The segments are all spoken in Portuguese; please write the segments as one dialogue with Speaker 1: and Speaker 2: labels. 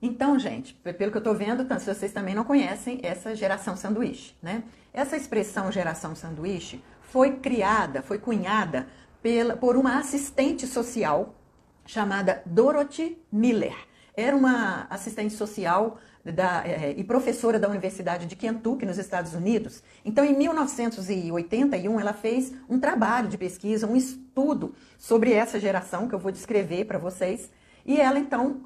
Speaker 1: Então, gente, pelo que eu estou vendo, vocês também não conhecem essa geração sanduíche, né? Essa expressão geração sanduíche foi criada, foi cunhada por uma assistente social chamada Dorothy Miller. Era uma assistente social e professora da Universidade de Kentucky, nos Estados Unidos. Então, em 1981, ela fez um trabalho de pesquisa, um estudo sobre essa geração, que eu vou descrever para vocês. E ela, então,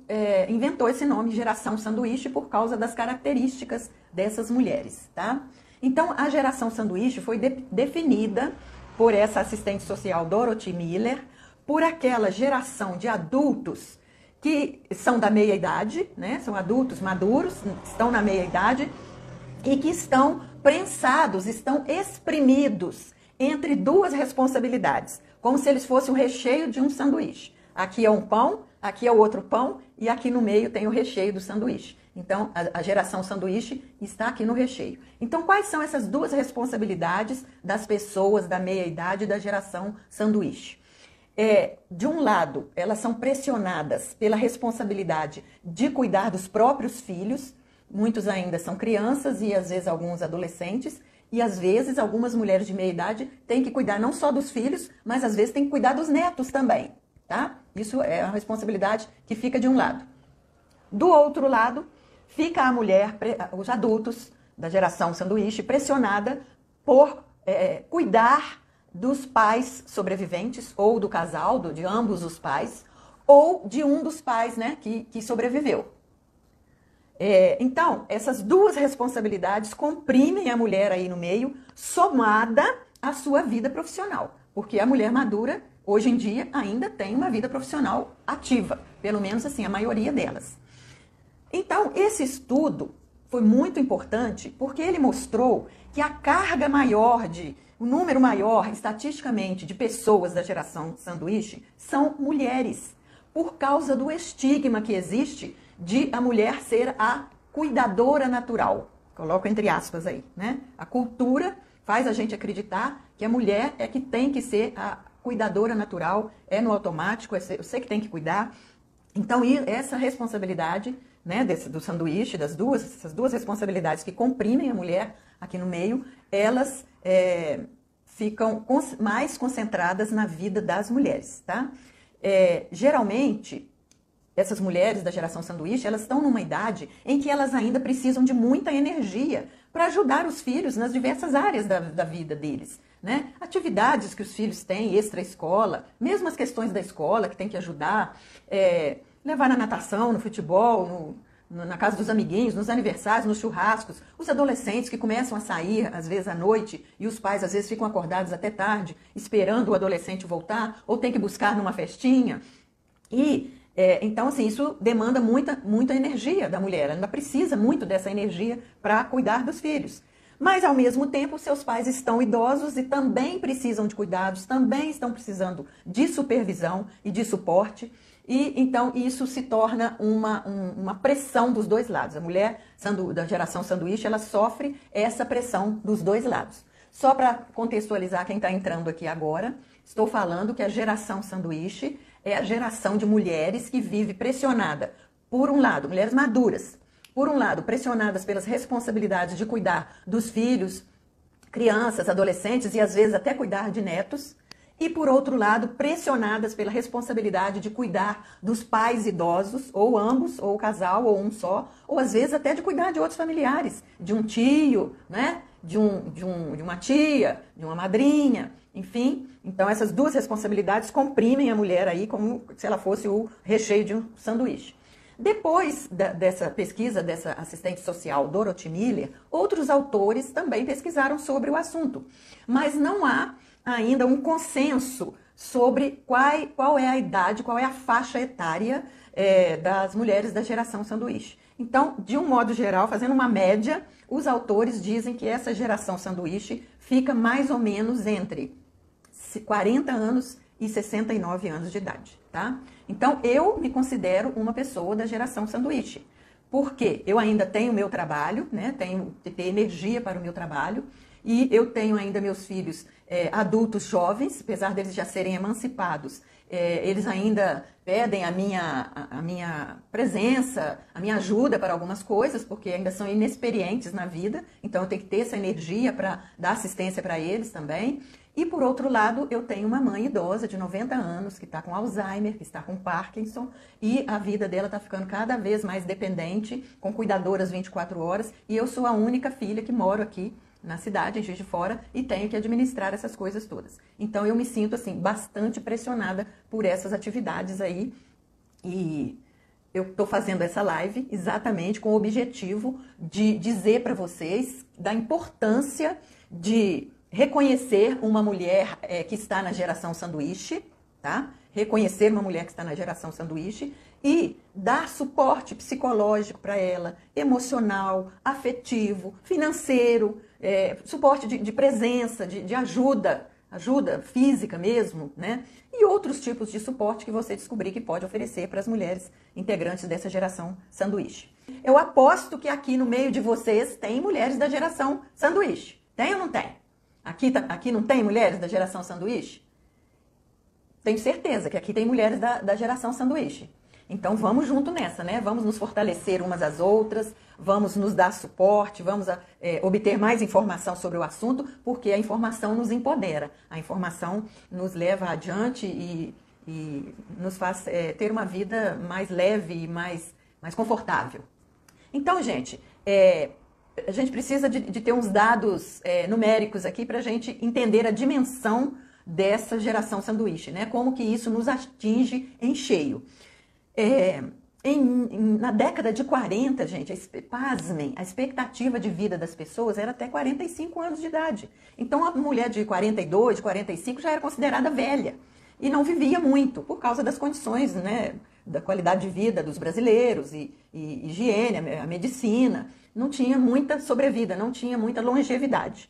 Speaker 1: inventou esse nome, geração sanduíche, por causa das características dessas mulheres, tá? Então, a geração sanduíche foi definida por essa assistente social Dorothy Miller, por aquela geração de adultos que são da meia-idade, né? São adultos maduros, estão na meia-idade e que estão prensados, estão espremidos entre duas responsabilidades, como se eles fossem o recheio de um sanduíche. Aqui é um pão, aqui é o outro pão e aqui no meio tem o recheio do sanduíche. Então, a geração sanduíche está aqui no recheio. Então, quais são essas duas responsabilidades das pessoas da meia-idade e da geração sanduíche? De um lado, elas são pressionadas pela responsabilidade de cuidar dos próprios filhos. Muitos ainda são crianças e às vezes alguns adolescentes. E às vezes algumas mulheres de meia-idade têm que cuidar não só dos filhos, mas às vezes têm que cuidar dos netos também, tá? Isso é uma responsabilidade que fica de um lado. Do outro lado, fica a mulher, os adultos da geração sanduíche, pressionada por cuidar dos pais sobreviventes, ou do casal, de ambos os pais, ou de um dos pais, né, que sobreviveu. Então, essas duas responsabilidades comprimem a mulher aí no meio, somada à sua vida profissional. Porque a mulher madura, hoje em dia, ainda tem uma vida profissional ativa. Pelo menos assim, a maioria delas. Então, esse estudo foi muito importante porque ele mostrou que a carga maior o número maior, estatisticamente, de pessoas da geração sanduíche são mulheres, por causa do estigma que existe de a mulher ser a cuidadora natural. Coloco entre aspas aí, né? A cultura faz a gente acreditar que a mulher é que tem que ser a cuidadora natural, é no automático, eu sei que tem que cuidar. Então, essa responsabilidade, né, do sanduíche, essas duas responsabilidades que comprimem a mulher aqui no meio, elas ficam mais concentradas na vida das mulheres, tá? Geralmente, essas mulheres da geração sanduíche, elas estão numa idade em que elas ainda precisam de muita energia para ajudar os filhos nas diversas áreas da vida deles, né? Atividades que os filhos têm, extra-escola, mesmo as questões da escola que tem que ajudar, levar na natação, no futebol, na casa dos amiguinhos, nos aniversários, nos churrascos, os adolescentes que começam a sair, às vezes à noite, e os pais às vezes ficam acordados até tarde, esperando o adolescente voltar, ou tem que buscar numa festinha. Então, assim, isso demanda muita energia da mulher, ela ainda precisa muito dessa energia para cuidar dos filhos. Mas, ao mesmo tempo, seus pais estão idosos e também precisam de cuidados, também estão precisando de supervisão e de suporte. E, então, isso se torna uma pressão dos dois lados. A mulher da geração sanduíche, ela sofre essa pressão dos dois lados. Só para contextualizar quem está entrando aqui agora, estou falando que a geração sanduíche é a geração de mulheres que vive pressionada, por um lado, mulheres maduras, por um lado, pressionadas pelas responsabilidades de cuidar dos filhos, crianças, adolescentes e às vezes até cuidar de netos, e por outro lado, pressionadas pela responsabilidade de cuidar dos pais idosos, ou ambos, ou o casal, ou um só, ou às vezes até de cuidar de outros familiares, de um tio, né? de uma tia, de uma madrinha, enfim. Então essas duas responsabilidades comprimem a mulher aí como se ela fosse o recheio de um sanduíche. Depois dessa pesquisa dessa assistente social Dorothy Miller, outros autores também pesquisaram sobre o assunto, mas não há ainda um consenso sobre qual é a idade, qual é a faixa etária das mulheres da geração sanduíche. Então, de um modo geral, fazendo uma média, os autores dizem que essa geração sanduíche fica mais ou menos entre 40 anos e 69 anos de idade, tá? Então, eu me considero uma pessoa da geração sanduíche, porque eu ainda tenho meu trabalho, né? Tenho que ter energia para o meu trabalho, e eu tenho ainda meus filhos adultos jovens, apesar deles já serem emancipados, eles ainda pedem a minha presença, a minha ajuda para algumas coisas, porque ainda são inexperientes na vida, então eu tenho que ter essa energia para dar assistência para eles também. E por outro lado, eu tenho uma mãe idosa de 90 anos, que está com Alzheimer, que está com Parkinson, e a vida dela está ficando cada vez mais dependente, com cuidadoras 24 horas, e eu sou a única filha que moro aqui na cidade, em Juiz de Fora, e tenho que administrar essas coisas todas. Então eu me sinto assim bastante pressionada por essas atividades aí, e eu estou fazendo essa live exatamente com o objetivo de dizer para vocês da importância de reconhecer uma mulher que está na geração sanduíche, tá? Reconhecer uma mulher que está na geração sanduíche e dar suporte psicológico para ela, emocional, afetivo, financeiro, suporte de presença, de ajuda física mesmo, né? E outros tipos de suporte que você descobrir que pode oferecer para as mulheres integrantes dessa geração sanduíche. Eu aposto que aqui no meio de vocês tem mulheres da geração sanduíche. Tem ou não tem? Aqui não tem mulheres da geração sanduíche? Tenho certeza que aqui tem mulheres da geração sanduíche. Então vamos junto nessa, né? Vamos nos fortalecer umas às outras, vamos nos dar suporte, vamos obter mais informação sobre o assunto, porque a informação nos empodera, a informação nos leva adiante e nos faz ter uma vida mais leve e mais confortável. Então, gente, a gente precisa de ter uns dados numéricos aqui para a gente entender a dimensão dessa geração sanduíche, né? Como que isso nos atinge em cheio. Na década de 40, gente, pasmem, a expectativa de vida das pessoas era até 45 anos de idade. Então, a mulher de 42, de 45 já era considerada velha e não vivia muito por causa das condições, né, da qualidade de vida dos brasileiros e higiene, a medicina. Não tinha muita sobrevida, não tinha muita longevidade.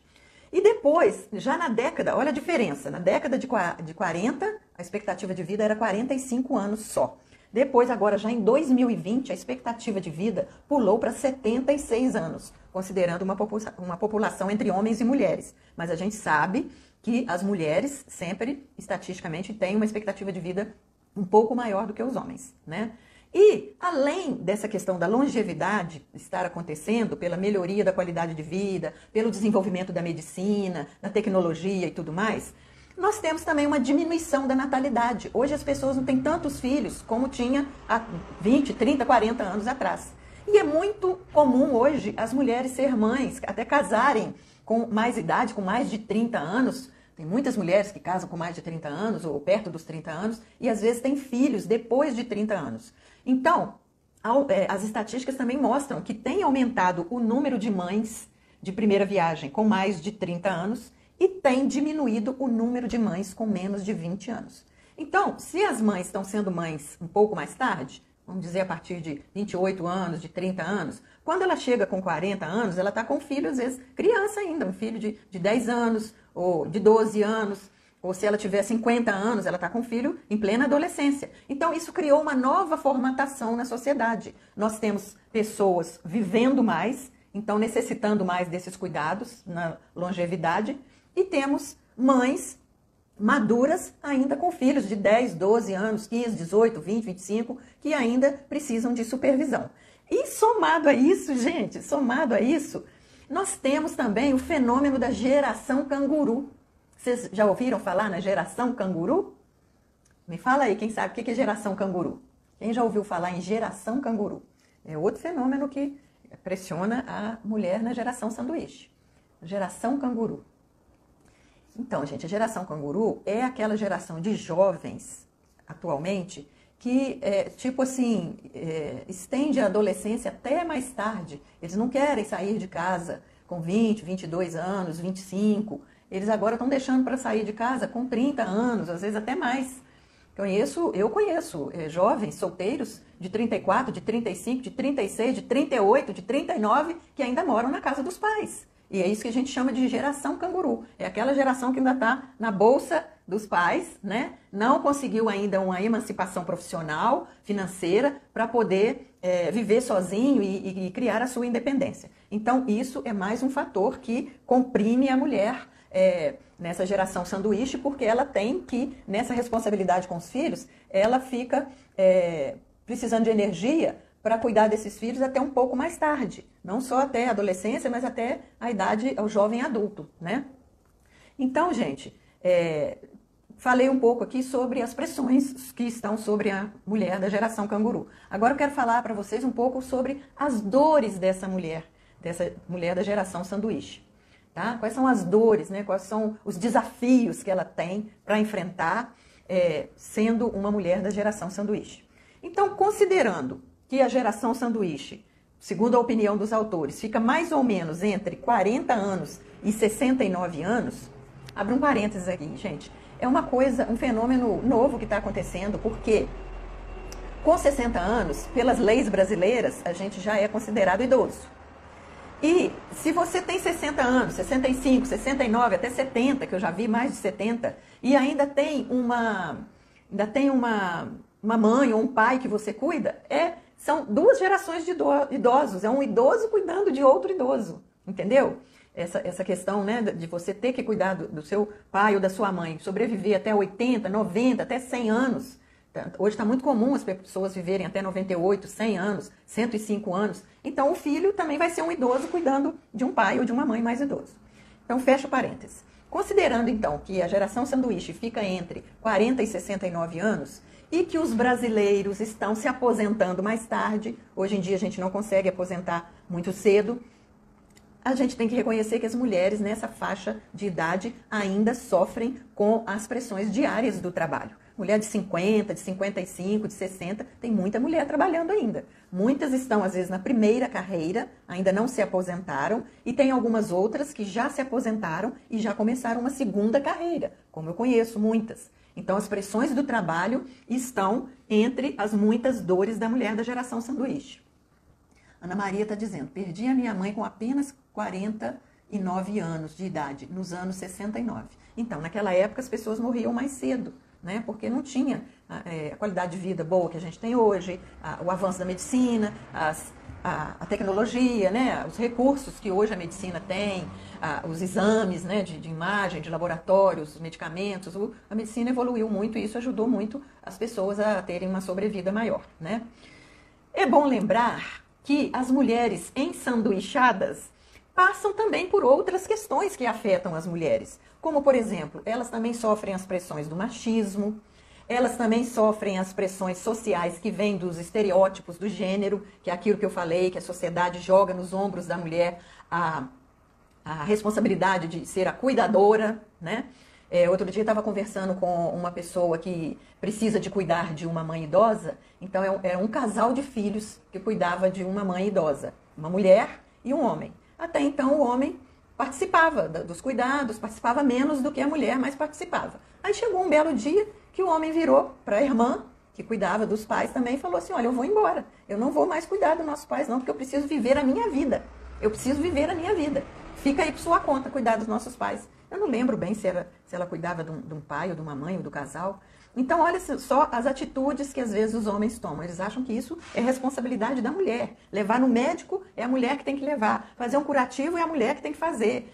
Speaker 1: E depois, já na década, olha a diferença, na década de 40, a expectativa de vida era 45 anos só. Depois, agora já em 2020, a expectativa de vida pulou para 76 anos, considerando uma população entre homens e mulheres. Mas a gente sabe que as mulheres sempre, estatisticamente, têm uma expectativa de vida um pouco maior do que os homens, né? E, além dessa questão da longevidade estar acontecendo pela melhoria da qualidade de vida, pelo desenvolvimento da medicina, da tecnologia e tudo mais, nós temos também uma diminuição da natalidade. Hoje as pessoas não têm tantos filhos como tinha há 20, 30, 40 anos atrás. E é muito comum hoje as mulheres ser mães, até casarem com mais idade, com mais de 30 anos. Tem muitas mulheres que casam com mais de 30 anos ou perto dos 30 anos e às vezes têm filhos depois de 30 anos. Então, as estatísticas também mostram que tem aumentado o número de mães de primeira viagem com mais de 30 anos e tem diminuído o número de mães com menos de 20 anos. Então, se as mães estão sendo mães um pouco mais tarde, vamos dizer a partir de 28 anos, de 30 anos, quando ela chega com 40 anos, ela está com um filho, às vezes, criança ainda, um filho de 10 anos ou de 12 anos, ou se ela tiver 50 anos, ela está com um filho em plena adolescência. Então, isso criou uma nova formatação na sociedade. Nós temos pessoas vivendo mais, então necessitando mais desses cuidados na longevidade, e temos mães maduras ainda com filhos de 10, 12 anos, 15, 18, 20, 25, que ainda precisam de supervisão. E somado a isso, gente, nós temos também o fenômeno da geração canguru. Vocês já ouviram falar na geração canguru? Me fala aí, quem sabe o que é geração canguru? Quem já ouviu falar em geração canguru? É outro fenômeno que pressiona a mulher na geração sanduíche. Geração canguru. Então, gente, a geração canguru é aquela geração de jovens, atualmente, que, estende a adolescência até mais tarde. Eles não querem sair de casa com 20, 22 anos, 25. Eles agora estão deixando para sair de casa com 30 anos, às vezes até mais. Eu conheço jovens solteiros de 34, de 35, de 36, de 38, de 39, que ainda moram na casa dos pais. E é isso que a gente chama de geração canguru. É aquela geração que ainda está na bolsa dos pais, né? Não conseguiu ainda uma emancipação profissional, financeira, para poder viver sozinho e criar a sua independência. Então, isso é mais um fator que comprime a mulher nessa geração sanduíche, porque ela tem que, nessa responsabilidade com os filhos, ela fica precisando de energia para cuidar desses filhos até um pouco mais tarde. Não só até a adolescência, mas até a idade, ao jovem adulto, né? Então, gente, falei um pouco aqui sobre as pressões que estão sobre a mulher da geração canguru. Agora eu quero falar para vocês um pouco sobre as dores dessa mulher da geração sanduíche. Tá? Quais são as dores, né? Quais são os desafios que ela tem para enfrentar sendo uma mulher da geração sanduíche. Então, considerando que a geração sanduíche, segundo a opinião dos autores, fica mais ou menos entre 40 anos e 69 anos, abro um parênteses aqui, gente. É um fenômeno novo que está acontecendo, porque com 60 anos, pelas leis brasileiras, a gente já é considerado idoso. E se você tem 60 anos, 65, 69, até 70, que eu já vi mais de 70, e ainda tem uma mãe ou um pai que você cuida, são duas gerações de idosos. É um idoso cuidando de outro idoso, entendeu? Essa questão, né, de você ter que cuidar do seu pai ou da sua mãe, sobreviver até 80, 90, até 100 anos. Hoje está muito comum as pessoas viverem até 98, 100 anos, 105 anos. Então, o filho também vai ser um idoso cuidando de um pai ou de uma mãe mais idoso. Então, fecha o parênteses. Considerando, então, que a geração sanduíche fica entre 40 e 69 anos e que os brasileiros estão se aposentando mais tarde, hoje em dia a gente não consegue aposentar muito cedo, a gente tem que reconhecer que as mulheres nessa faixa de idade ainda sofrem com as pressões diárias do trabalho. Mulher de 50, de 55, de 60, tem muita mulher trabalhando ainda. Muitas estão, às vezes, na primeira carreira, ainda não se aposentaram, e tem algumas outras que já se aposentaram e já começaram uma segunda carreira, como eu conheço muitas. Então, as pressões do trabalho estão entre as muitas dores da mulher da geração sanduíche. Ana Maria está dizendo, perdi a minha mãe com apenas 49 anos de idade, nos anos 69. Então, naquela época, as pessoas morriam mais cedo, né? Porque não tinha a qualidade de vida boa que a gente tem hoje, o avanço da medicina, a tecnologia, né? Os recursos que hoje a medicina tem, os exames, né? de imagem, de laboratórios, os medicamentos. A medicina evoluiu muito e isso ajudou muito as pessoas a terem uma sobrevida maior, né? É bom lembrar que as mulheres ensanduichadas passam também por outras questões que afetam as mulheres. Como, por exemplo, elas também sofrem as pressões do machismo, elas também sofrem as pressões sociais que vêm dos estereótipos do gênero, que é aquilo que eu falei, que a sociedade joga nos ombros da mulher a responsabilidade de ser a cuidadora, né? Outro dia eu estava conversando com uma pessoa que precisa de cuidar de uma mãe idosa, então era um casal de filhos que cuidava de uma mãe idosa, uma mulher e um homem. Até então o homem participava dos cuidados, participava menos do que a mulher, mas participava. Aí chegou um belo dia que o homem virou para a irmã, que cuidava dos pais também, e falou assim, olha, eu vou embora, eu não vou mais cuidar dos nossos pais não, porque eu preciso viver a minha vida, eu preciso viver a minha vida. Fica aí por sua conta cuidar dos nossos pais. Eu não lembro bem se ela cuidava de um pai, ou de uma mãe, ou do casal. Então, olha só as atitudes que às vezes os homens tomam. Eles acham que isso é responsabilidade da mulher. Levar no médico é a mulher que tem que levar. Fazer um curativo é a mulher que tem que fazer.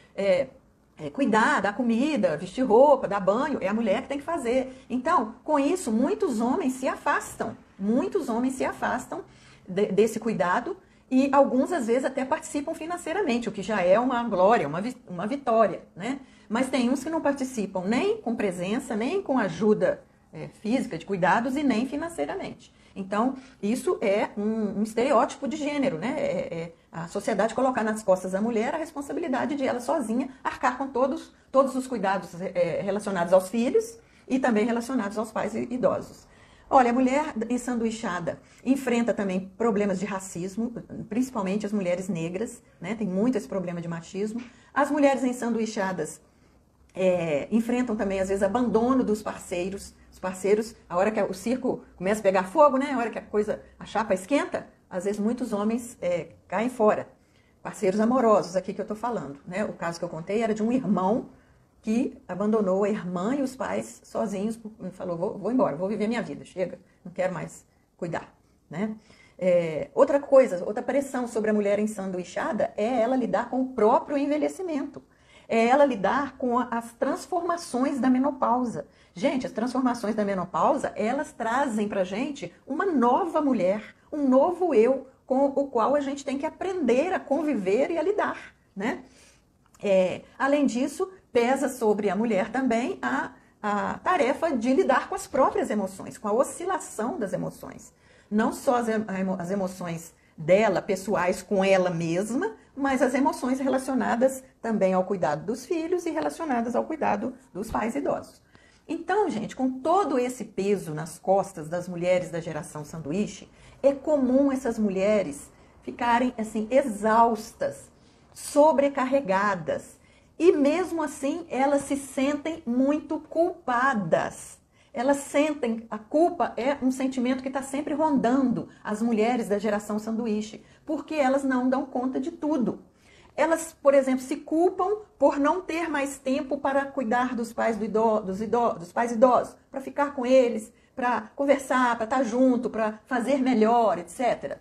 Speaker 1: Cuidar, dar comida, vestir roupa, dar banho, é a mulher que tem que fazer. Então, com isso, muitos homens se afastam. Muitos homens se afastam desse cuidado. E alguns, às vezes, até participam financeiramente, o que já é uma glória, uma vitória, né? Mas tem uns que não participam nem com presença, nem com ajuda física de cuidados e nem financeiramente. Então, isso é um estereótipo de gênero, né? A sociedade colocar nas costas da mulher a responsabilidade de ela sozinha arcar com todos os cuidados relacionados aos filhos e também relacionados aos pais idosos. Olha, a mulher ensanduichada enfrenta também problemas de racismo, principalmente as mulheres negras, né? Tem muito esse problema de machismo. As mulheres ensanduichadas enfrentam também, às vezes, abandono dos parceiros. Os parceiros, a hora que o circo começa a pegar fogo, né? A hora que a chapa esquenta, às vezes muitos homens caem fora. Parceiros amorosos, aqui que eu estou falando, né? O caso que eu contei era de um irmão que abandonou a irmã e os pais sozinhos, e falou, vou embora, vou viver minha vida, chega, não quero mais cuidar, né? Outra coisa, outra pressão sobre a mulher ensanduichada é ela lidar com o próprio envelhecimento. É ela lidar com as transformações da menopausa. Gente, as transformações da menopausa, elas trazem pra gente uma nova mulher, um novo eu, com o qual a gente tem que aprender a conviver e a lidar, né? Além disso, pesa sobre a mulher também a tarefa de lidar com as próprias emoções, com a oscilação das emoções. Não só as emoções dela, pessoais com ela mesma, mas as emoções relacionadas também ao cuidado dos filhos e relacionadas ao cuidado dos pais idosos. Então, gente, com todo esse peso nas costas das mulheres da geração sanduíche, é comum essas mulheres ficarem assim exaustas, sobrecarregadas, e mesmo assim elas se sentem muito culpadas. Elas sentem, a culpa é um sentimento que está sempre rondando as mulheres da geração sanduíche, porque elas não dão conta de tudo. Elas, por exemplo, se culpam por não ter mais tempo para cuidar dos pais dos pais idosos, para ficar com eles, para conversar, para estar junto, para fazer melhor, etc.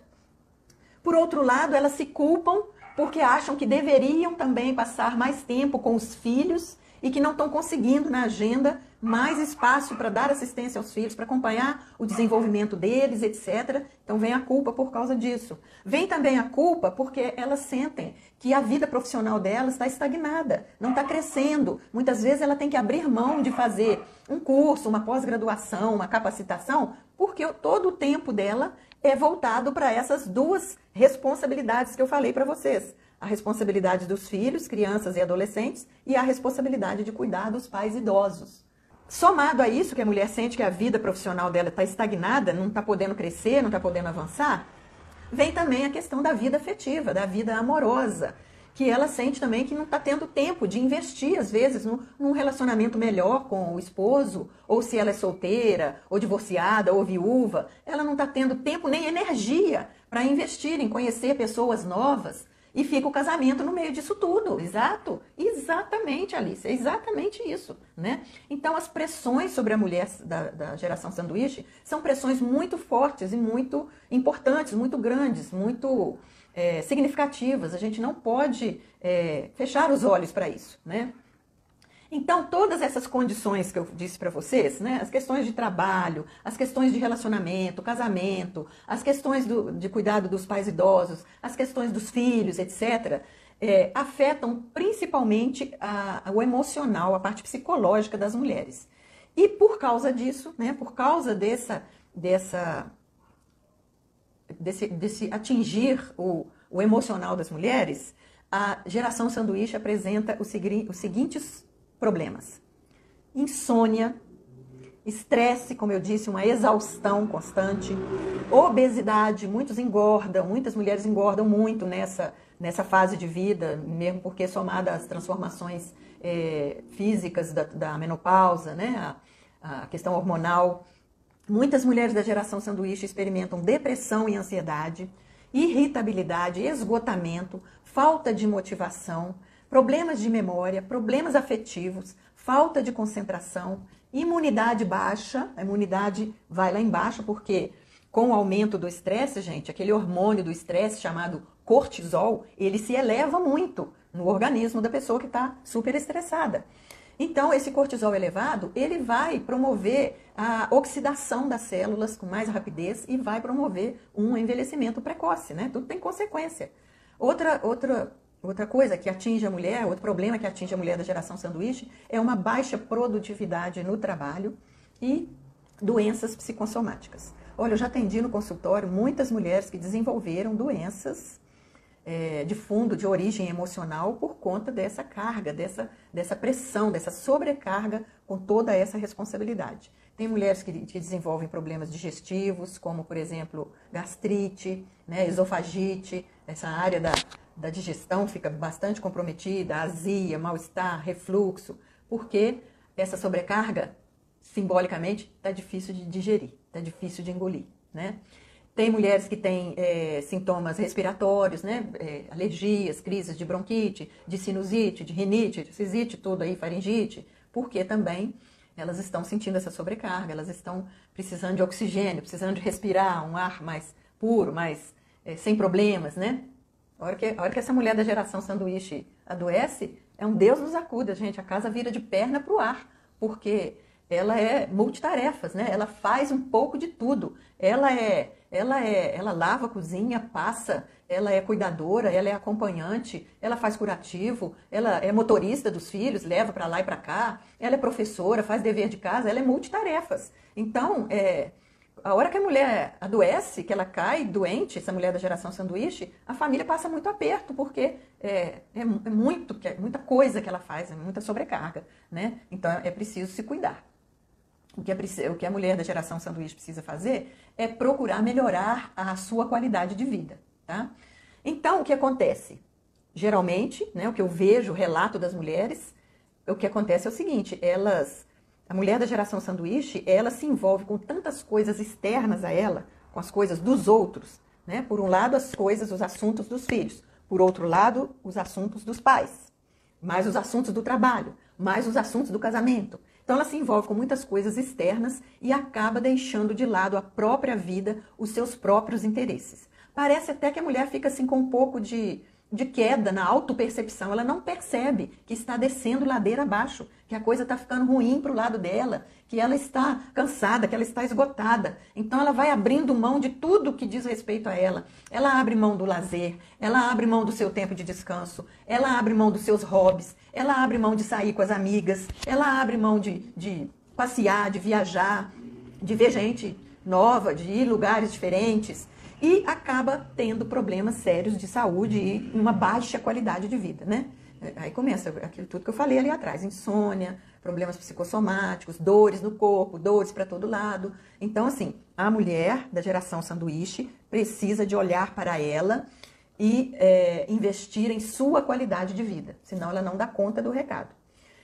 Speaker 1: Por outro lado, elas se culpam porque acham que deveriam também passar mais tempo com os filhos e que não estão conseguindo na agenda mais espaço para dar assistência aos filhos, para acompanhar o desenvolvimento deles, etc. Então vem a culpa por causa disso. Vem também a culpa porque elas sentem que a vida profissional delas está estagnada, não está crescendo. Muitas vezes ela tem que abrir mão de fazer um curso, uma pós-graduação, uma capacitação, porque todo o tempo dela é voltado para essas duas responsabilidades que eu falei para vocês. A responsabilidade dos filhos, crianças e adolescentes, e a responsabilidade de cuidar dos pais idosos. Somado a isso, que a mulher sente que a vida profissional dela está estagnada, não está podendo crescer, não está podendo avançar, vem também a questão da vida afetiva, da vida amorosa, que ela sente também que não está tendo tempo de investir, às vezes, num relacionamento melhor com o esposo, ou se ela é solteira, ou divorciada, ou viúva, ela não está tendo tempo nem energia para investir em conhecer pessoas novas, e fica o casamento no meio disso tudo. Exato, exatamente, Alice, é exatamente isso, né? Então, as pressões sobre a mulher da geração sanduíche são pressões muito fortes e muito importantes, muito grandes, muito significativas. A gente não pode fechar os olhos para isso, né? Então, todas essas condições que eu disse para vocês, né, as questões de trabalho, as questões de relacionamento, casamento, as questões de cuidado dos pais idosos, as questões dos filhos, etc., afetam principalmente o emocional, a parte psicológica das mulheres. E por causa disso, né, por causa desse atingir o emocional das mulheres, a geração sanduíche apresenta os seguintes problemas: insônia, estresse, como eu disse, uma exaustão constante, obesidade, muitas mulheres engordam muito nessa fase de vida, mesmo porque somada às transformações físicas da menopausa, né, a questão hormonal. Muitas mulheres da geração sanduíche experimentam depressão e ansiedade, irritabilidade, esgotamento, falta de motivação, problemas de memória, problemas afetivos, falta de concentração, imunidade baixa. A imunidade vai lá embaixo porque com o aumento do estresse, gente, aquele hormônio do estresse chamado cortisol, ele se eleva muito no organismo da pessoa que está super estressada. Então, esse cortisol elevado, ele vai promover a oxidação das células com mais rapidez e vai promover um envelhecimento precoce, né? Tudo tem consequência. Outra coisa que atinge a mulher, outro problema que atinge a mulher da geração sanduíche é uma baixa produtividade no trabalho e doenças psicossomáticas. Olha, eu já atendi no consultório muitas mulheres que desenvolveram doenças de fundo, de origem emocional, por conta dessa carga, dessa pressão, dessa sobrecarga com toda essa responsabilidade. Tem mulheres que desenvolvem problemas digestivos, como, por exemplo, gastrite, né, esofagite, essa área da digestão fica bastante comprometida, azia, mal-estar, refluxo, porque essa sobrecarga, simbolicamente, está difícil de digerir, está difícil de engolir, né? Tem mulheres que têm sintomas respiratórios, né? Alergias, crises de bronquite, de sinusite, de rinite, de cisite, tudo aí, faringite, porque também elas estão sentindo essa sobrecarga, elas estão precisando de oxigênio, precisando de respirar um ar mais puro, sem problemas, né? A hora que essa mulher da geração sanduíche adoece, É um Deus nos acuda, gente. A casa vira de perna para o ar, porque ela é multitarefas, né? Ela faz um pouco de tudo. Ela lava, cozinha, passa, ela é cuidadora, ela é acompanhante, ela faz curativo, ela é motorista dos filhos, leva para lá e para cá, ela é professora, faz dever de casa, ela é multitarefas. Então, a hora que a mulher adoece, que ela cai doente, essa mulher da geração sanduíche, a família passa muito aperto, porque é muita coisa que ela faz, é muita sobrecarga, né? Então é preciso se cuidar. O que a mulher da geração sanduíche precisa fazer é procurar melhorar a sua qualidade de vida, tá? Então, o que acontece? Geralmente, né, o que eu vejo, o relato das mulheres, o que acontece é o seguinte, a mulher da geração sanduíche, ela se envolve com tantas coisas externas a ela, com as coisas dos outros, né? Por um lado, as coisas, os assuntos dos filhos. Por outro lado, os assuntos dos pais. Mais os assuntos do trabalho. Mais os assuntos do casamento. Então, ela se envolve com muitas coisas externas e acaba deixando de lado a própria vida, os seus próprios interesses. Parece até que a mulher fica assim com um pouco de queda na autopercepção. Ela não percebe que está descendo ladeira abaixo, que a coisa está ficando ruim para o lado dela, que ela está cansada, que ela está esgotada. Então, ela vai abrindo mão de tudo que diz respeito a ela. Ela abre mão do lazer, ela abre mão do seu tempo de descanso, ela abre mão dos seus hobbies, ela abre mão de sair com as amigas, ela abre mão de passear, de viajar, de ver gente nova, de ir em lugares diferentes. E acaba tendo problemas sérios de saúde e uma baixa qualidade de vida, né? Aí começa aquilo tudo que eu falei ali atrás, insônia, problemas psicossomáticos, dores no corpo, dores para todo lado. Então, assim, a mulher da geração sanduíche precisa de olhar para ela e investir em sua qualidade de vida, senão ela não dá conta do recado.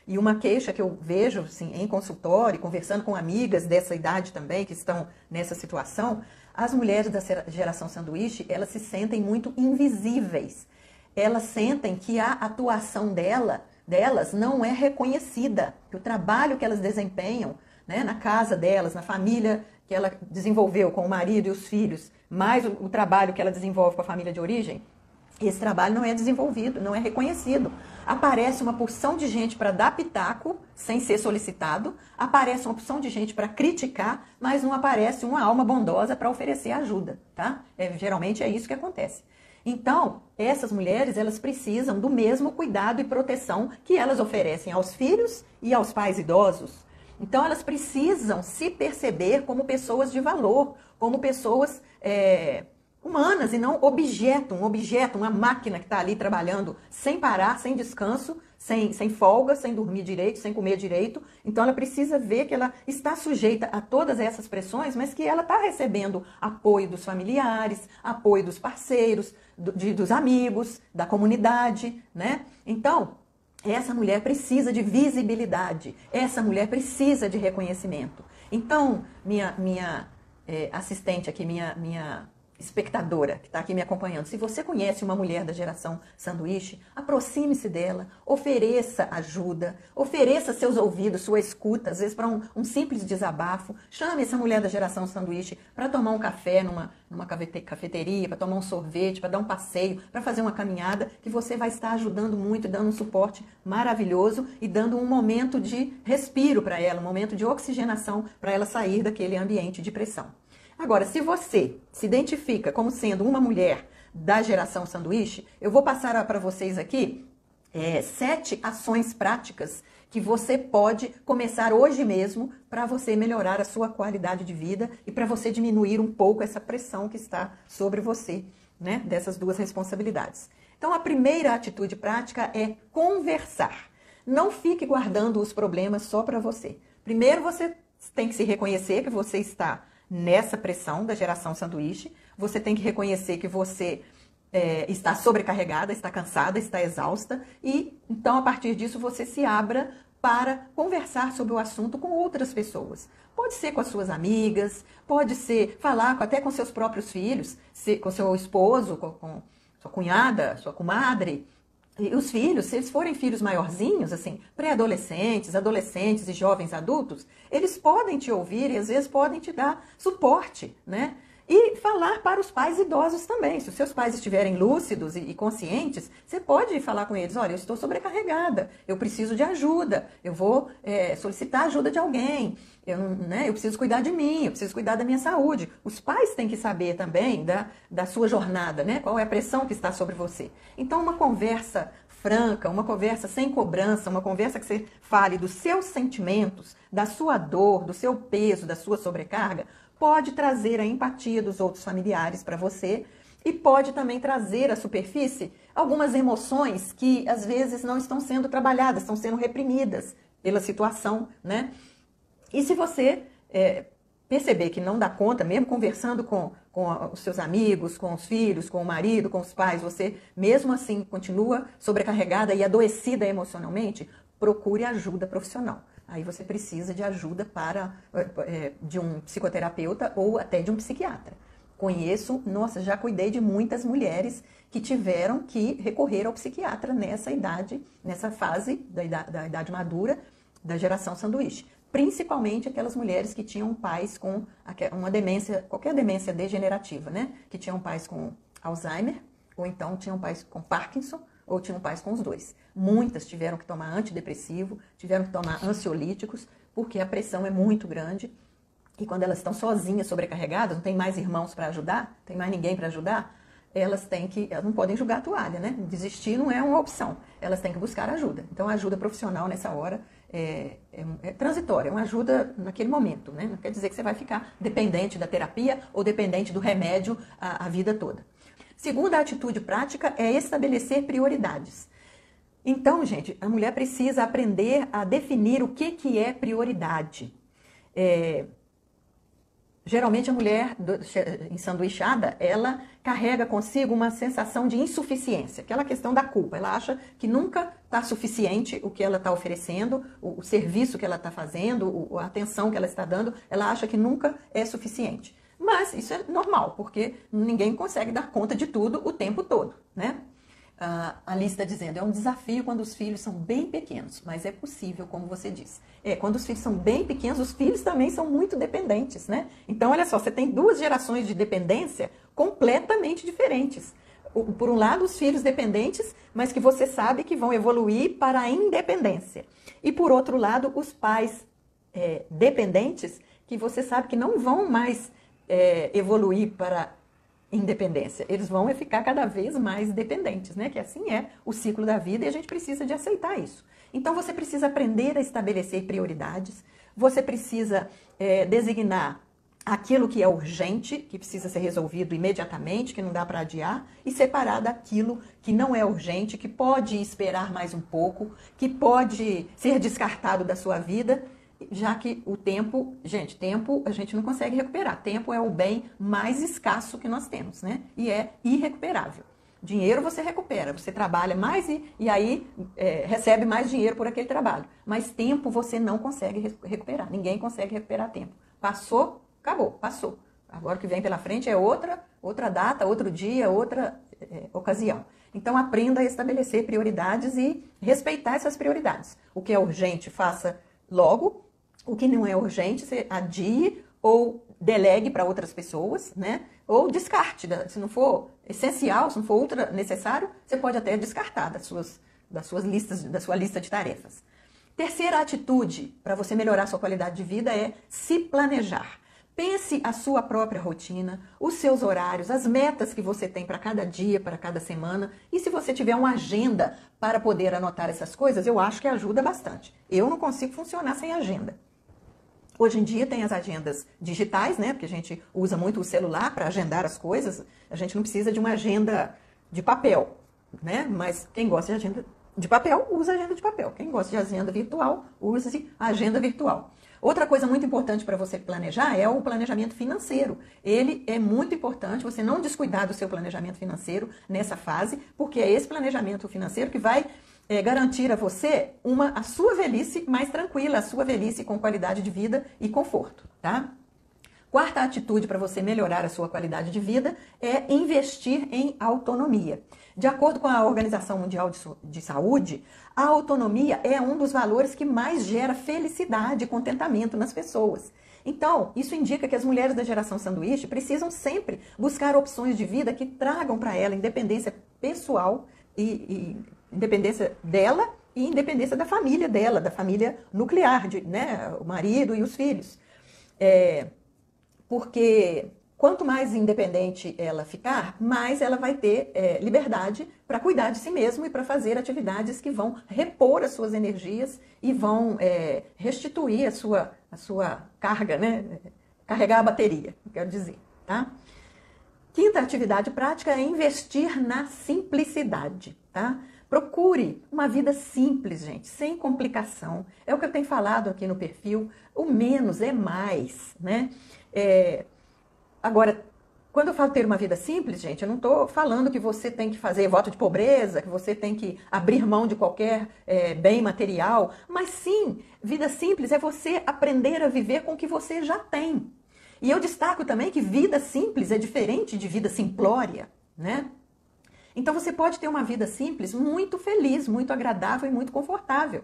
Speaker 1: E uma queixa que eu vejo assim, em consultório, conversando com amigas dessa idade também, que estão nessa situação, as mulheres da geração sanduíche, elas se sentem muito invisíveis. Elas sentem que a atuação delas não é reconhecida, que o trabalho que elas desempenham, né, na casa delas, na família que ela desenvolveu com o marido e os filhos, mais o trabalho que ela desenvolve com a família de origem, esse trabalho não é desenvolvido, não é reconhecido. Aparece uma porção de gente para dar pitaco, sem ser solicitado. Aparece uma porção de gente para criticar, mas não aparece uma alma bondosa para oferecer ajuda, tá? Geralmente é isso que acontece. Então, essas mulheres, elas precisam do mesmo cuidado e proteção que elas oferecem aos filhos e aos pais idosos. Então, elas precisam se perceber como pessoas de valor, como pessoas humanas e não um objeto, uma máquina que está ali trabalhando sem parar, sem descanso, sem folga, sem dormir direito, sem comer direito. Então ela precisa ver que ela está sujeita a todas essas pressões, mas que ela está recebendo apoio dos familiares, apoio dos parceiros, dos amigos, da comunidade, né? Então, essa mulher precisa de visibilidade, essa mulher precisa de reconhecimento. Então, minha assistente aqui, minha espectadora que está aqui me acompanhando, se você conhece uma mulher da geração sanduíche, aproxime-se dela, ofereça ajuda, ofereça seus ouvidos, sua escuta, às vezes para um simples desabafo. Chame essa mulher da geração sanduíche para tomar um café numa cafeteria, para tomar um sorvete, para dar um passeio, para fazer uma caminhada, que você vai estar ajudando muito, dando um suporte maravilhoso e dando um momento de respiro para ela, um momento de oxigenação para ela sair daquele ambiente de pressão. Agora, se você se identifica como sendo uma mulher da geração sanduíche, eu vou passar para vocês aqui 7 ações práticas que você pode começar hoje mesmo para você melhorar a sua qualidade de vida e para você diminuir um pouco essa pressão que está sobre você, né, dessas duas responsabilidades. Então, a primeira atitude prática é conversar. Não fique guardando os problemas só para você. Primeiro, você tem que se reconhecer que você está nessa pressão da geração sanduíche. Você tem que reconhecer que você está sobrecarregada, está cansada, está exausta. E então, a partir disso, você se abra para conversar sobre o assunto com outras pessoas. Pode ser com as suas amigas, pode ser falar até com seus próprios filhos, com seu esposo, com sua cunhada, sua comadre. E os filhos, se eles forem filhos maiorzinhos, assim, pré-adolescentes, adolescentes e jovens adultos, eles podem te ouvir e às vezes podem te dar suporte, né? E falar para os pais idosos também. Se os seus pais estiverem lúcidos e conscientes, você pode falar com eles, olha, eu estou sobrecarregada, eu preciso de ajuda, eu vou solicitar ajuda de alguém, eu preciso cuidar de mim, eu preciso cuidar da minha saúde. Os pais têm que saber também da sua jornada, né? Qual é a pressão que está sobre você. Então, uma conversa franca, uma conversa sem cobrança, uma conversa que você fale dos seus sentimentos, da sua dor, do seu peso, da sua sobrecarga, pode trazer a empatia dos outros familiares para você e pode também trazer à superfície algumas emoções que às vezes não estão sendo trabalhadas, estão sendo reprimidas pela situação, né? E se você perceber que não dá conta, mesmo conversando com os seus amigos, com os filhos, com o marido, com os pais, você mesmo assim continua sobrecarregada e adoecida emocionalmente, procure ajuda profissional. Aí você precisa de ajuda de um psicoterapeuta ou até de um psiquiatra. Conheço, nossa, já cuidei de muitas mulheres que tiveram que recorrer ao psiquiatra nessa idade, nessa fase da idade madura, da geração sanduíche. Principalmente aquelas mulheres que tinham pais com uma demência, qualquer demência degenerativa, né? Que tinham pais com Alzheimer, ou então tinham pais com Parkinson, ou tinham pais com os dois. Muitas tiveram que tomar antidepressivo, tiveram que tomar ansiolíticos, porque a pressão é muito grande. E quando elas estão sozinhas, sobrecarregadas, não tem mais irmãos para ajudar, não tem mais ninguém para ajudar, elas não podem jogar a toalha, né? Desistir não é uma opção, elas têm que buscar ajuda. Então, a ajuda profissional nessa hora é transitória, é uma ajuda naquele momento, né? Não quer dizer que você vai ficar dependente da terapia ou dependente do remédio a vida toda. Segunda atitude prática é estabelecer prioridades. Então, gente, a mulher precisa aprender a definir o que é prioridade. Geralmente a mulher ensanduichada, ela carrega consigo uma sensação de insuficiência, aquela questão da culpa. Ela acha que nunca está suficiente o que ela está oferecendo, o serviço que ela está fazendo, a atenção que ela está dando, ela acha que nunca é suficiente. Mas isso é normal, porque ninguém consegue dar conta de tudo o tempo todo, né? A Alice está dizendo, é um desafio quando os filhos são bem pequenos, mas é possível, como você disse. Quando os filhos são bem pequenos, os filhos também são muito dependentes, né? Então, olha só, você tem duas gerações de dependência completamente diferentes. Por um lado, os filhos dependentes, mas que você sabe que vão evoluir para a independência. E por outro lado, os pais dependentes, que você sabe que não vão mais evoluir para independência. Eles vão ficar cada vez mais dependentes, né? Que assim é o ciclo da vida e a gente precisa de aceitar isso. Então, você precisa aprender a estabelecer prioridades, você precisa designar aquilo que é urgente, que precisa ser resolvido imediatamente, que não dá para adiar, e separar daquilo que não é urgente, que pode esperar mais um pouco, que pode ser descartado da sua vida, já que o tempo, gente, tempo a gente não consegue recuperar. Tempo é o bem mais escasso que nós temos, né? E é irrecuperável. Dinheiro você recupera, você trabalha mais e aí recebe mais dinheiro por aquele trabalho. Mas tempo você não consegue recuperar, ninguém consegue recuperar tempo. Passou, acabou, passou. Agora o que vem pela frente é outra data, outro dia, outra ocasião. Então aprenda a estabelecer prioridades e respeitar essas prioridades. O que é urgente, faça logo. O que não é urgente, você adie ou delegue para outras pessoas, né? Ou descarte. Se não for essencial, se não for ultra necessário, você pode até descartar da sua lista de tarefas. Terceira atitude para você melhorar a sua qualidade de vida é se planejar. Pense a sua própria rotina, os seus horários, as metas que você tem para cada dia, para cada semana. E se você tiver uma agenda para poder anotar essas coisas, eu acho que ajuda bastante. Eu não consigo funcionar sem agenda. Hoje em dia tem as agendas digitais, né? Porque a gente usa muito o celular para agendar as coisas. A gente não precisa de uma agenda de papel, né? Mas quem gosta de agenda de papel, usa agenda de papel. Quem gosta de agenda virtual, use a agenda virtual. Outra coisa muito importante para você planejar é o planejamento financeiro. Ele é muito importante, você não descuidar do seu planejamento financeiro nessa fase, porque é esse planejamento financeiro que vai garantir a você a sua velhice mais tranquila, a sua velhice com qualidade de vida e conforto, tá? Quarta atitude para você melhorar a sua qualidade de vida é investir em autonomia. De acordo com a Organização Mundial de Saúde, a autonomia é um dos valores que mais gera felicidade e contentamento nas pessoas. Então, isso indica que as mulheres da geração sanduíche precisam sempre buscar opções de vida que tragam para ela independência pessoal e independência dela e independência da família dela, da família nuclear, né, o marido e os filhos. Porque quanto mais independente ela ficar, mais ela vai ter liberdade para cuidar de si mesma e para fazer atividades que vão repor as suas energias e vão restituir a sua carga, né? Carregar a bateria, quero dizer, tá? Quinta atividade prática é investir na simplicidade, tá? Procure uma vida simples, gente, sem complicação. É o que eu tenho falado aqui no perfil, o menos é mais, né? Agora, quando eu falo ter uma vida simples, gente, eu não estou falando que você tem que fazer voto de pobreza, que você tem que abrir mão de qualquer bem material, mas sim, vida simples é você aprender a viver com o que você já tem. E eu destaco também que vida simples é diferente de vida simplória, né? Então você pode ter uma vida simples muito feliz, muito agradável e muito confortável.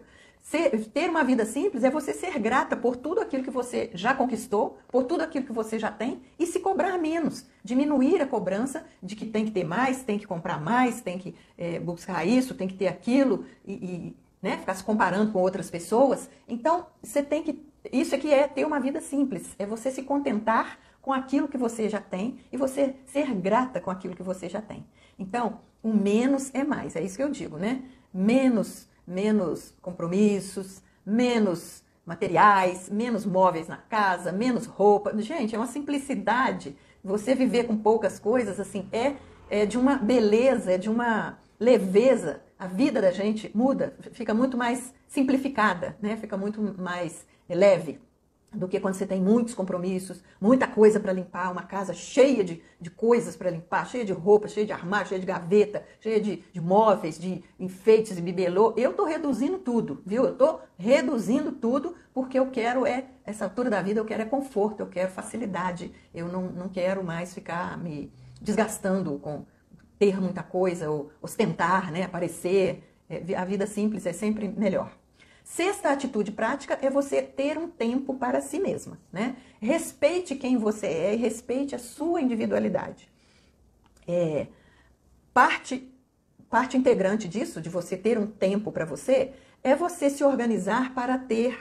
Speaker 1: Ter uma vida simples é você ser grata por tudo aquilo que você já conquistou, por tudo aquilo que você já tem e se cobrar menos. Diminuir a cobrança de que tem que ter mais, tem que comprar mais, tem que buscar isso, tem que ter aquilo né, ficar se comparando com outras pessoas. Então, isso aqui é ter uma vida simples, é você se contentar com aquilo que você já tem e você ser grata com aquilo que você já tem. Então, o menos é mais, é isso que eu digo, né? Menos compromissos, menos materiais, menos móveis na casa, menos roupa. Gente, é uma simplicidade. Você viver com poucas coisas, assim, é de uma beleza, é de uma leveza. A vida da gente muda, fica muito mais simplificada, né? Fica muito mais leve do que quando você tem muitos compromissos, muita coisa para limpar, uma casa cheia de coisas para limpar, cheia de roupa, cheia de armário, cheia de gaveta, cheia de móveis, de enfeites e bibelô. Eu estou reduzindo tudo, viu? Eu estou reduzindo tudo porque eu quero, essa altura da vida, eu quero conforto, eu quero facilidade. Eu não quero mais ficar me desgastando com ter muita coisa, ou ostentar, né? Aparecer. A vida simples é sempre melhor. Sexta atitude prática é você ter um tempo para si mesma, né? Respeite quem você é e respeite a sua individualidade. Parte integrante disso, de você ter um tempo para você, é você se organizar para ter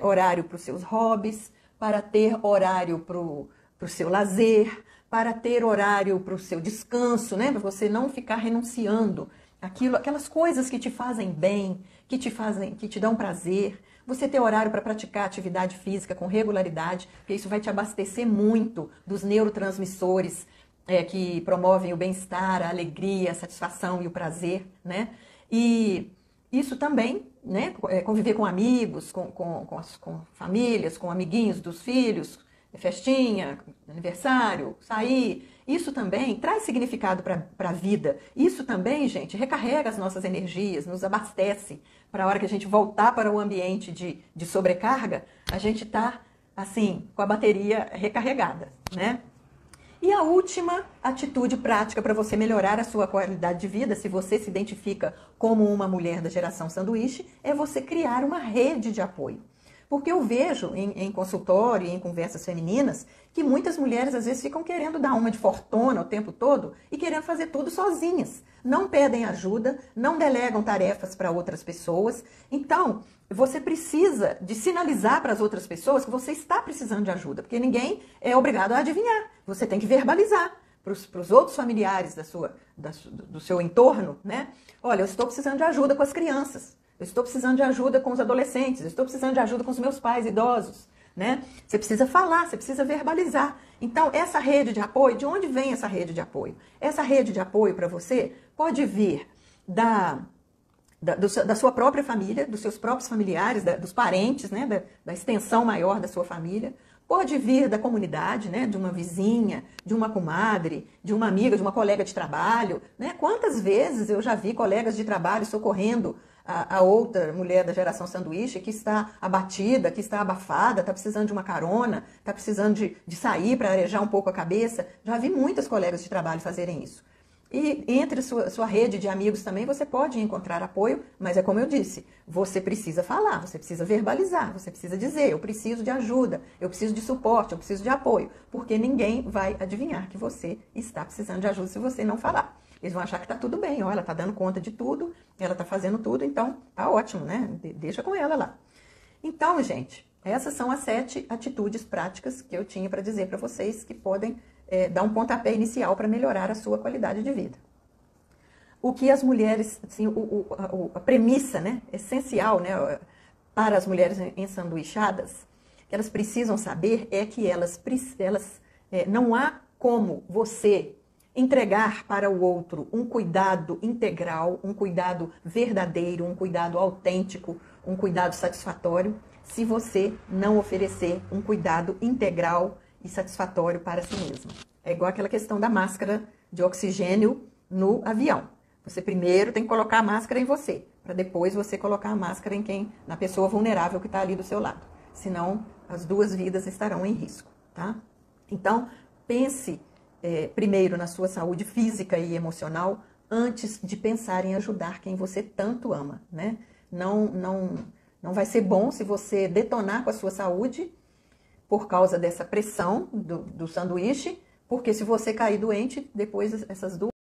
Speaker 1: horário para os seus hobbies, para ter horário para o seu lazer, para ter horário para o seu descanso, né? Para você não ficar renunciando aquelas coisas que te fazem bem, que te dão prazer, você ter horário para praticar atividade física com regularidade, porque isso vai te abastecer muito dos neurotransmissores que promovem o bem-estar, a alegria, a satisfação e o prazer, né? E isso também, né? Conviver com amigos, com famílias, com amiguinhos dos filhos, festinha, aniversário, sair, isso também traz significado para a vida. Isso também, gente, recarrega as nossas energias, nos abastece. Para a hora que a gente voltar para o ambiente de sobrecarga, a gente está, assim, com a bateria recarregada, né? E a última atitude prática para você melhorar a sua qualidade de vida, se você se identifica como uma mulher da geração sanduíche, é você criar uma rede de apoio. Porque eu vejo em consultório e em conversas femininas que muitas mulheres às vezes ficam querendo dar uma de fortuna o tempo todo e querendo fazer tudo sozinhas. Não pedem ajuda, não delegam tarefas para outras pessoas. Então, você precisa de sinalizar para as outras pessoas que você está precisando de ajuda, porque ninguém é obrigado a adivinhar. Você tem que verbalizar para os outros familiares do seu entorno, né? Olha, eu estou precisando de ajuda com as crianças. Eu estou precisando de ajuda com os adolescentes, eu estou precisando de ajuda com os meus pais idosos, né? Você precisa falar, você precisa verbalizar. Então, essa rede de apoio, de onde vem essa rede de apoio? Essa rede de apoio para você pode vir da sua própria família, dos seus próprios familiares, dos parentes, né? Da extensão maior da sua família. Pode vir da comunidade, né? De uma vizinha, de uma comadre, de uma amiga, de uma colega de trabalho, né? Quantas vezes eu já vi colegas de trabalho socorrendo a outra mulher da geração sanduíche que está abatida, que está abafada, está precisando de uma carona, está precisando de sair para arejar um pouco a cabeça. Já vi muitas colegas de trabalho fazerem isso. E entre sua rede de amigos também você pode encontrar apoio, mas é como eu disse, você precisa falar, você precisa verbalizar, você precisa dizer, eu preciso de ajuda, eu preciso de suporte, eu preciso de apoio, porque ninguém vai adivinhar que você está precisando de ajuda se você não falar. Eles vão achar que tá tudo bem, ó, ela tá dando conta de tudo, ela tá fazendo tudo, então tá ótimo, né? Deixa com ela lá. Então, gente, essas são as 7 atitudes práticas que eu tinha para dizer para vocês que podem dar um pontapé inicial para melhorar a sua qualidade de vida. O que as mulheres, assim, a premissa, né, essencial, né, para as mulheres ensanduichadas, que elas precisam saber é que não há como você entregar para o outro um cuidado integral, um cuidado verdadeiro, um cuidado autêntico, um cuidado satisfatório, se você não oferecer um cuidado integral e satisfatório para si mesma. É igual aquela questão da máscara de oxigênio no avião. Você primeiro tem que colocar a máscara em você, para depois você colocar a máscara na pessoa vulnerável que está ali do seu lado. Senão, as 2 vidas estarão em risco, tá? Então, pense primeiro na sua saúde física e emocional antes de pensar em ajudar quem você tanto ama, né? Não vai ser bom se você detonar com a sua saúde por causa dessa pressão do sanduíche, porque se você cair doente, depois essas 2